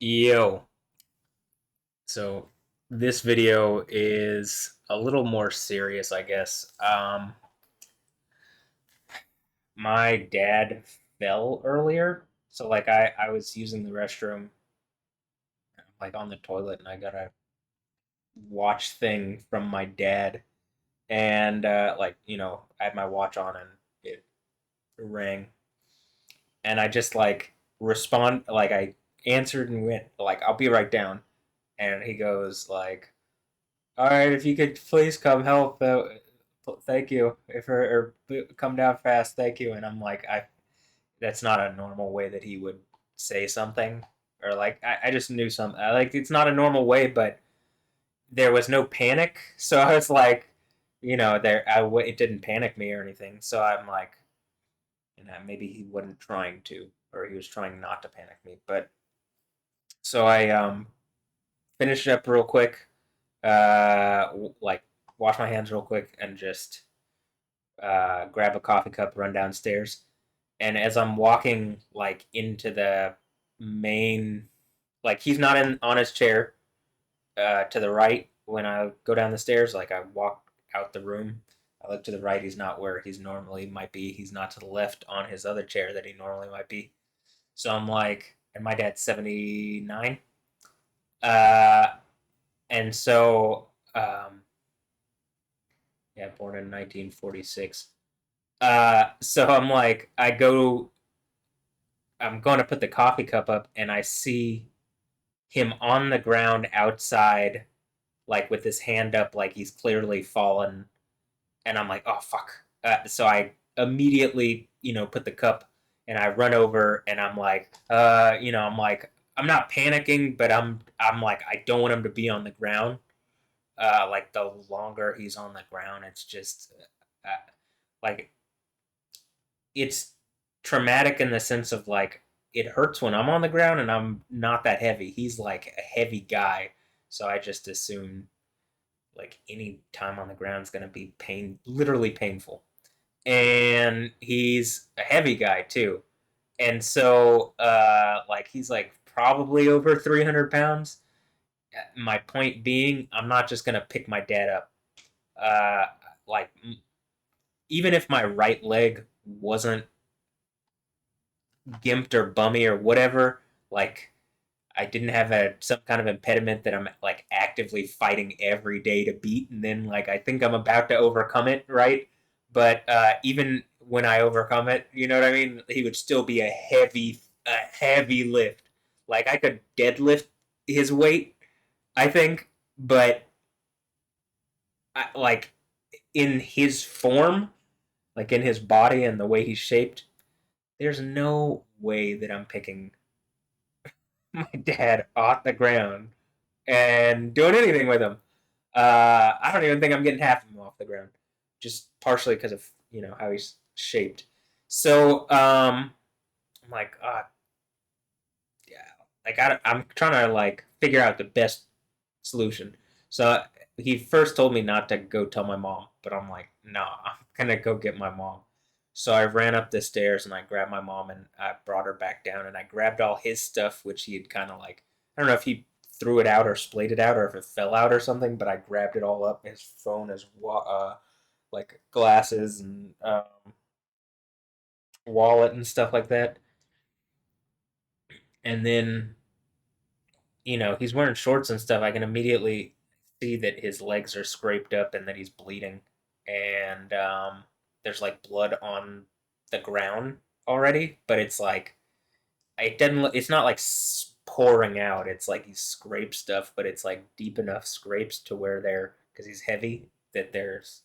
Yo, so this video is a little more serious, I guess. My dad fell earlier, so I was using the restroom, like on the toilet, and I got a watch thing from my dad, and I had my watch on, and it rang, and I just I answered and went like, "I'll be right down," and he goes like, all right, if you could please come help, thank you. If or come down fast, thank you. And I'm like, I that's not a normal way that he would say something, or I just knew some like it's not a normal way, but there was no panic, so I was like, it didn't panic me or anything. So I'm like, maybe he wasn't trying to, or he was trying not to panic me. But so I finished up real quick, like wash my hands real quick, and just grab a coffee cup, run downstairs. And as I'm walking into the main, he's not in on his chair to the right when I go down the stairs. Like I walk out the room, I look to the right. He's not where he's normally might be. He's not to the left on his other chair that he normally might be. So I'm like, and my dad's 79. Uh, and so, yeah, born in 1946. So I'm like, I'm going to put the coffee cup up, and I see him on the ground outside, like with his hand up, like he's clearly fallen. And I'm like, oh fuck. So I immediately, put the cup, and I run over, and I'm like, I'm not panicking, but I'm like, I don't want him to be on the ground. Like the longer he's on the ground, it's just like it's traumatic in the sense of like it hurts when I'm on the ground and I'm not that heavy. He's like a heavy guy, so I just assume like any time on the ground is gonna be literally painful. And he's a heavy guy too, and so like he's like probably over 300 pounds. My point being, I'm not just gonna pick my dad up. Uh, like even if my right leg wasn't gimped or bummy or whatever, like I didn't have some kind of impediment that I'm like actively fighting every day to beat, and then like I think I'm about to overcome it, right? But even when I overcome it, you know what I mean? He would still be a heavy lift. Like I could deadlift his weight, I think, but like in his form, like in his body and the way he's shaped, there's no way that I'm picking my dad off the ground and doing anything with him. I don't even think I'm getting half of him off the ground, just partially because of how he's shaped. So I'm like, yeah, I'm trying to like figure out the best solution. So he first told me not to go tell my mom, but I'm like, nah, I'm gonna go get my mom. So I ran up the stairs and I grabbed my mom and I brought her back down and I grabbed all his stuff, which he had kind of like, I don't know if he threw it out or splayed it out or if it fell out or something, but I grabbed it all up, his phone, his like glasses and wallet and stuff like that. And then he's wearing shorts and stuff. I can immediately see that his legs are scraped up and that he's bleeding, and there's like blood on the ground already. But it's like it doesn't. It's not like pouring out. It's like he scraped stuff, but it's like deep enough scrapes to where they're because he's heavy that there's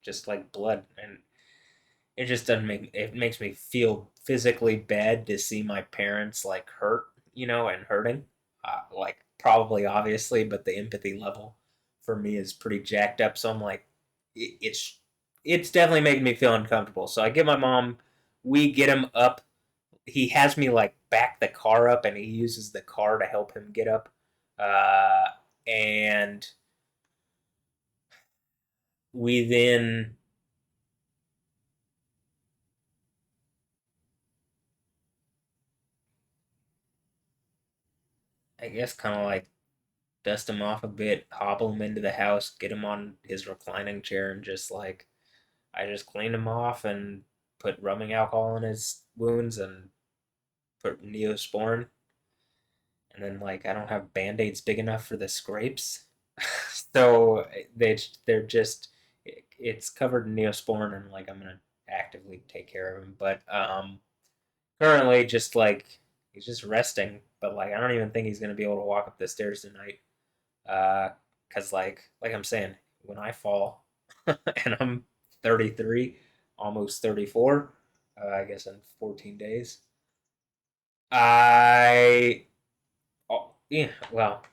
just like blood, and it just doesn't make it makes me feel physically bad to see my parents like hurt, and hurting. Like probably obviously, but the empathy level for me is pretty jacked up. So I'm like, it's definitely making me feel uncomfortable. So I get my mom, we get him up. He has me like back the car up, and he uses the car to help him get up. Uh, and we then I guess kind of like dust him off a bit, hobble him into the house, get him on his reclining chair, and just like I just cleaned him off and put rubbing alcohol in his wounds and put Neosporin. And then like I don't have band-aids big enough for the scrapes, so they're just it's covered in Neosporin, and like I'm gonna actively take care of him. But currently just like he's just resting, but like I don't even think he's gonna be able to walk up the stairs tonight. Cause like I'm saying, when I fall and I'm 33, almost 34, I guess in 14 days, I oh, yeah, well,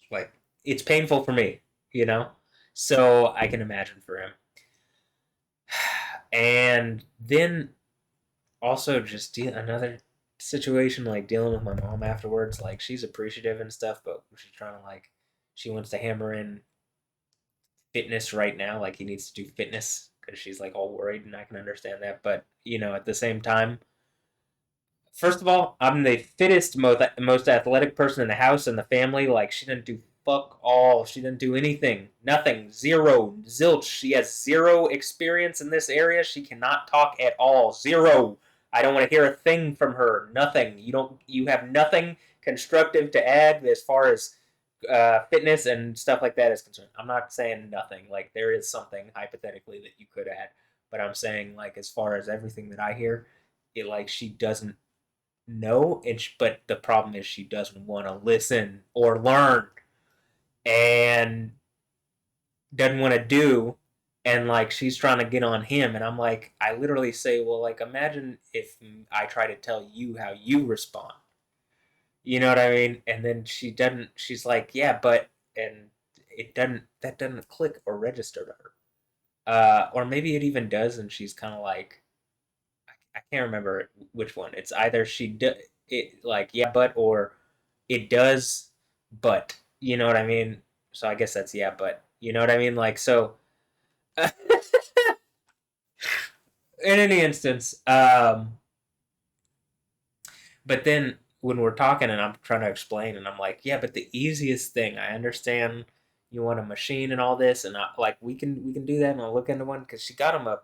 like it's painful for me, you know, so I can imagine for him. And then also just another situation like dealing with my mom afterwards. Like she's appreciative and stuff, but she's trying to like she wants to hammer in fitness right now. Like he needs to do fitness because she's like all worried, and I can understand that. But at the same time, first of all, I'm the fittest, most athletic person in the house and the family. Like she didn't do fuck all. She didn't do anything. Nothing. Zero. Zilch. She has zero experience in this area. She cannot talk at all. Zero. I don't want to hear a thing from her. Nothing. You don't. You have nothing constructive to add as far as fitness and stuff like that is concerned. I'm not saying nothing. Like there is something hypothetically that you could add, but I'm saying like as far as everything that I hear, it like she doesn't know, but the problem is she doesn't want to listen or learn and doesn't want to do. And like she's trying to get on him, and I'm like, I literally say, well, like imagine if I try to tell you how you respond. You know what I mean? And then she doesn't. She's like, yeah, but and it doesn't. That doesn't click or register to her. Or maybe it even does, and she's kind of like, I can't remember which one. It's either she do it like yeah, but or it does, but you know what I mean. So I guess that's yeah, but you know what I mean. Like so, in any instance, but then when we're talking and I'm trying to explain, and I'm like, yeah, but the easiest thing, I understand you want a machine and all this, and like we can do that, and I'll look into one because she got him a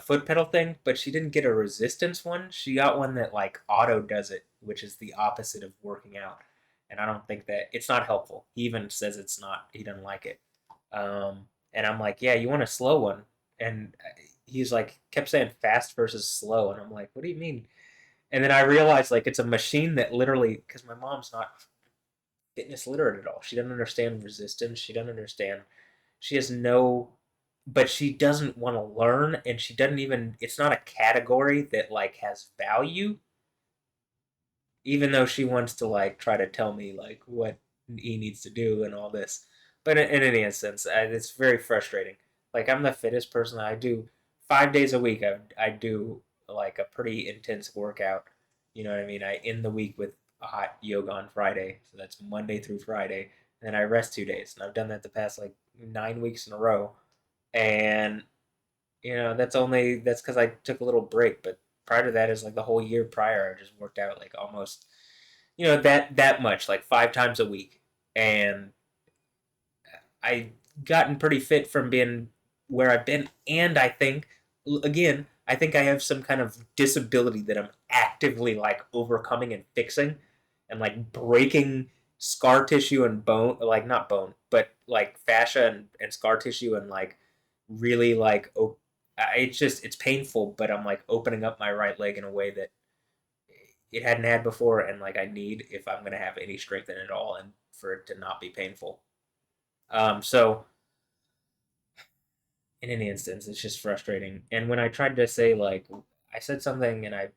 foot pedal thing, but she didn't get a resistance one. She got one that like auto does it, which is the opposite of working out. And I don't think that it's not helpful. He even says it's not. He doesn't like it. And I'm like, yeah, you want a slow one? And he's like, kept saying fast versus slow, and I'm like, what do you mean? And then I realized like it's a machine that literally, because my mom's not fitness literate at all. She doesn't understand resistance. She doesn't understand. She has no, but she doesn't want to learn, and she doesn't even. It's not a category that like has value. Even though she wants to like try to tell me like what he needs to do and all this, but in any instance, it's very frustrating. Like I'm the fittest person. I do 5 days a week. I do like a pretty intense workout. You know what I mean? I end the week with a hot yoga on Friday, so that's Monday through Friday, and then I rest 2 days. And I've done that the past like 9 weeks in a row, and that's because I took a little break. But prior to that is like the whole year prior, I just worked out like almost that much, like 5 times a week, and I gotten pretty fit from being where I've been, and I think again, I think I have some kind of disability that I'm actively like overcoming and fixing, and like breaking scar tissue and bone, like not bone, but like fascia and scar tissue, and like really like it's painful, but I'm like opening up my right leg in a way that it hadn't had before, and like I need if I'm gonna have any strength in it at all, and for it to not be painful. So in any instance, it's just frustrating. And when I tried to say like I said something and I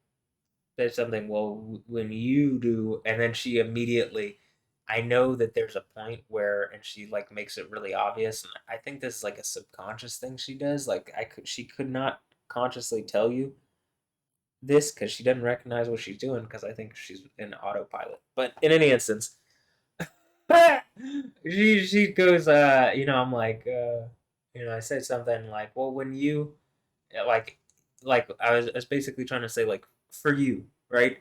said something, well, when you do, and then she immediately, I know that there's a point where, and she like makes it really obvious, and I think this is like a subconscious thing she does. Like she could not consciously tell you this because she doesn't recognize what she's doing because I think she's in autopilot. But in any instance, she goes, I'm like, I said something like, well, when like, I was basically trying to say like for you, right?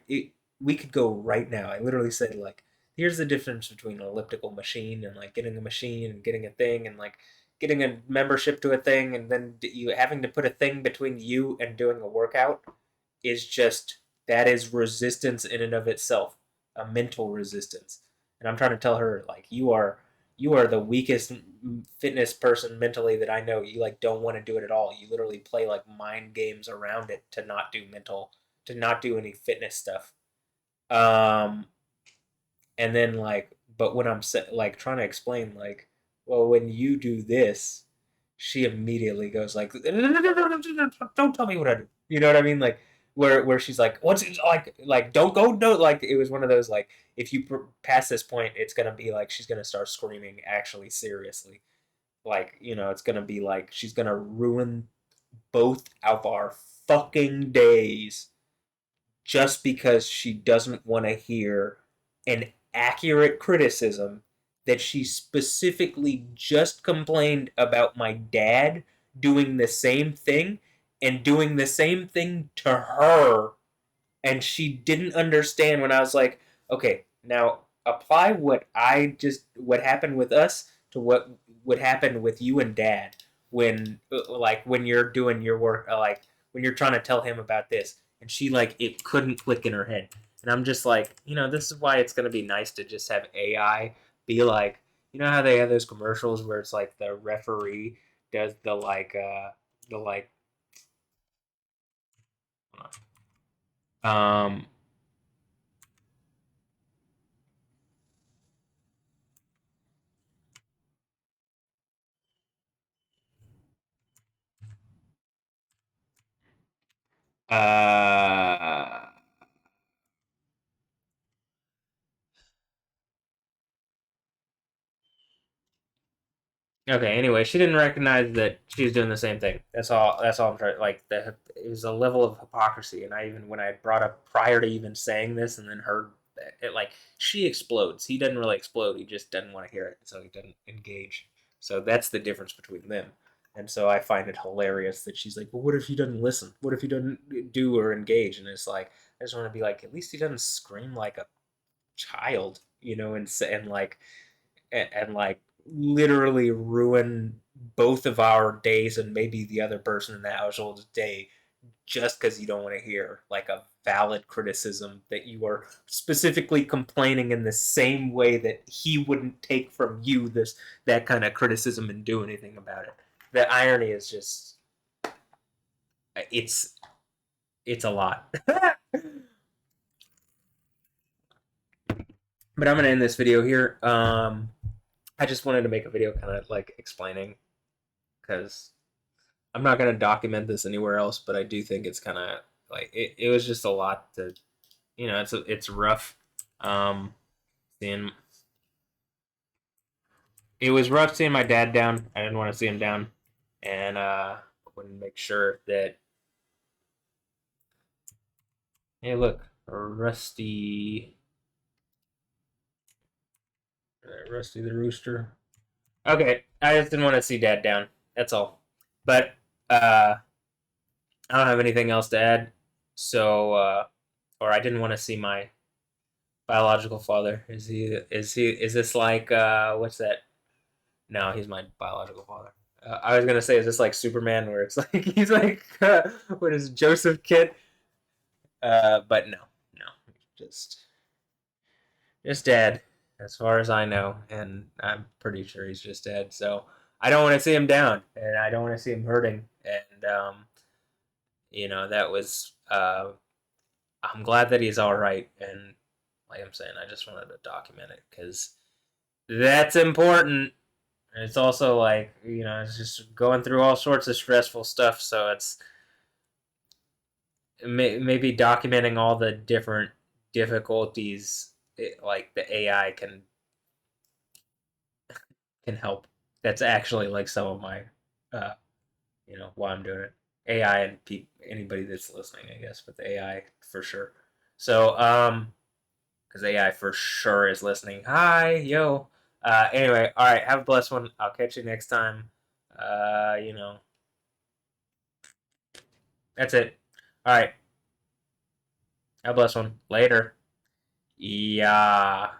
we could go right now. I literally said like, here's the difference between an elliptical machine and like getting a machine and getting a thing and like getting a membership to a thing and then you having to put a thing between you and doing a workout is just that is resistance in and of itself, a mental resistance. And I'm trying to tell her like you are the weakest fitness person mentally that I know. You like don't want to do it at all. You literally play like mind games around it to not do any fitness stuff. Um, and then like, but when I'm like trying to explain like, well, when you do this, she immediately goes like, "Don't tell me what I do." You know what I mean? Like where she's like, "What's it like? Don't go, don't like." It was one of those like, if you pass this point, it's gonna be like she's gonna start screaming. Actually, seriously, like it's gonna be like she's gonna ruin both of our fucking days just because she doesn't want to hear an accurate criticism that she specifically just complained about my dad doing the same thing and doing the same thing to her. And she didn't understand when I was like, okay, now apply what happened with us to what would happen with you and dad when like when you're doing your work like when you're trying to tell him about this, and she like it couldn't click in her head. And I'm just like, this is why it's going to be nice to just have AI be like, how they have those commercials where it's like the referee does the like um uh Okay. Anyway, she didn't recognize that she was doing the same thing. That's all. That's all I'm trying. Like it was a level of hypocrisy, and I even when I brought up prior to even saying this, and then heard it, like she explodes. He doesn't really explode. He just doesn't want to hear it, so he doesn't engage. So that's the difference between them. And so I find it hilarious that she's like, "Well, what if he doesn't listen? What if he doesn't do or engage?" And it's like I just want to be like, at least he doesn't scream like a child, and like and like literally ruin both of our days and maybe the other person in the household's day just because you don't want to hear like a valid criticism that you are specifically complaining in the same way that he wouldn't take from you this that kind of criticism and do anything about it. The irony is just it's it's a lot. But I'm gonna end this video here. I just wanted to make a video kind of like explaining because I'm not gonna document this anywhere else, but I do think it's kind of like it was just a lot to, it's rough. Um, seeing it was rough seeing my dad down. I didn't want to see him down, and I wanted to make sure that hey, look, Rusty the rooster. Okay, I just didn't want to see dad down. That's all. But uh, I don't have anything else to add. So, or I didn't want to see my biological father. Is this like what's that? No, he's my biological father. I was gonna say, is this like Superman, where it's like he's like what is Joseph Kid? But no, no, just just dead, as far as I know, and I'm pretty sure he's just dead. So I don't want to see him down, and I don't want to see him hurting, and that was. I'm glad that he's all right, and like I'm saying, I just wanted to document it because that's important. And it's also like, it's just going through all sorts of stressful stuff. So it's maybe documenting all the different difficulties, like the AI can help. That's actually like some of my, uh, why I'm doing it. AI and anybody that's listening, I guess, but the AI for sure. So, because AI for sure is listening. Hi, yo. Anyway, all right. Have a blessed one. I'll catch you next time. Uh, you know, that's it. All right. Have a blessed one. Later. Yeah.